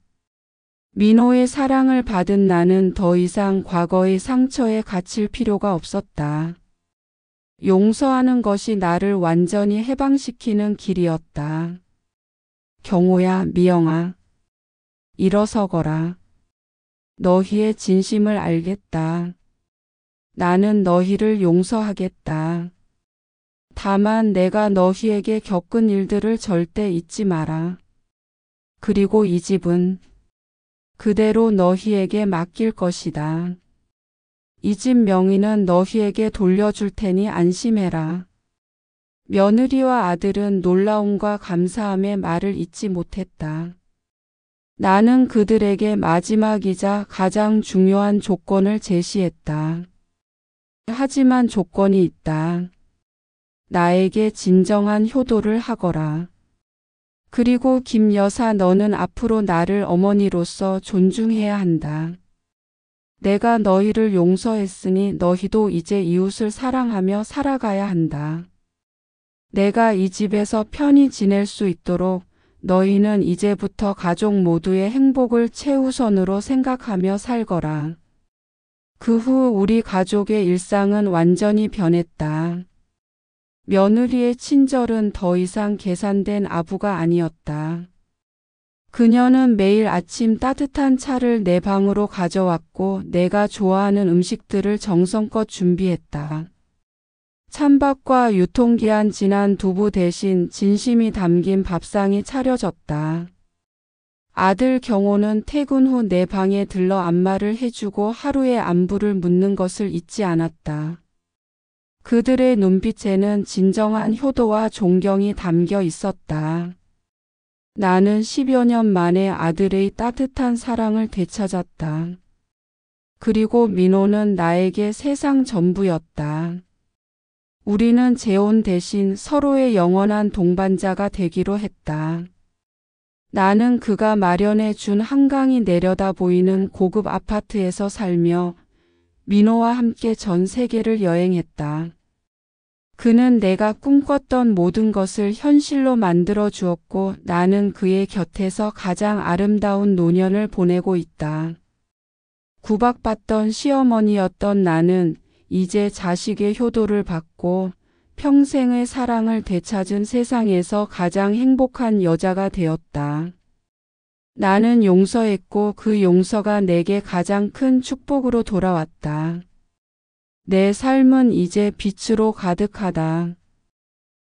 민호의 사랑을 받은 나는 더 이상 과거의 상처에 갇힐 필요가 없었다. 용서하는 것이 나를 완전히 해방시키는 길이었다. 경호야, 미영아. 일어서거라. 너희의 진심을 알겠다. 나는 너희를 용서하겠다. 다만 내가 너희에게 겪은 일들을 절대 잊지 마라. 그리고 이 집은 그대로 너희에게 맡길 것이다. 이 집 명의는 너희에게 돌려줄 테니 안심해라. 며느리와 아들은 놀라움과 감사함의 말을 잇지 못했다. 나는 그들에게 마지막이자 가장 중요한 조건을 제시했다. 하지만 조건이 있다. 나에게 진정한 효도를 하거라. 그리고 김 여사, 너는 앞으로 나를 어머니로서 존중해야 한다. 내가 너희를 용서했으니 너희도 이제 이웃을 사랑하며 살아가야 한다. 내가 이 집에서 편히 지낼 수 있도록 너희는 이제부터 가족 모두의 행복을 최우선으로 생각하며 살거라. 그 후 우리 가족의 일상은 완전히 변했다. 며느리의 친절은 더 이상 계산된 아부가 아니었다. 그녀는 매일 아침 따뜻한 차를 내 방으로 가져왔고 내가 좋아하는 음식들을 정성껏 준비했다. 찬밥과 유통기한 지난 두부 대신 진심이 담긴 밥상이 차려졌다. 아들 경호는 퇴근 후 내 방에 들러 안마를 해주고 하루의 안부를 묻는 것을 잊지 않았다. 그들의 눈빛에는 진정한 효도와 존경이 담겨 있었다. 나는 10여 년 만에 아들의 따뜻한 사랑을 되찾았다. 그리고 민호는 나에게 세상 전부였다. 우리는 재혼 대신 서로의 영원한 동반자가 되기로 했다. 나는 그가 마련해 준 한강이 내려다 보이는 고급 아파트에서 살며 민호와 함께 전 세계를 여행했다. 그는 내가 꿈꿨던 모든 것을 현실로 만들어 주었고 나는 그의 곁에서 가장 아름다운 노년을 보내고 있다. 구박받던 시어머니였던 나는 이제 자식의 효도를 받고 평생의 사랑을 되찾은 세상에서 가장 행복한 여자가 되었다. 나는 용서했고 그 용서가 내게 가장 큰 축복으로 돌아왔다. 내 삶은 이제 빛으로 가득하다.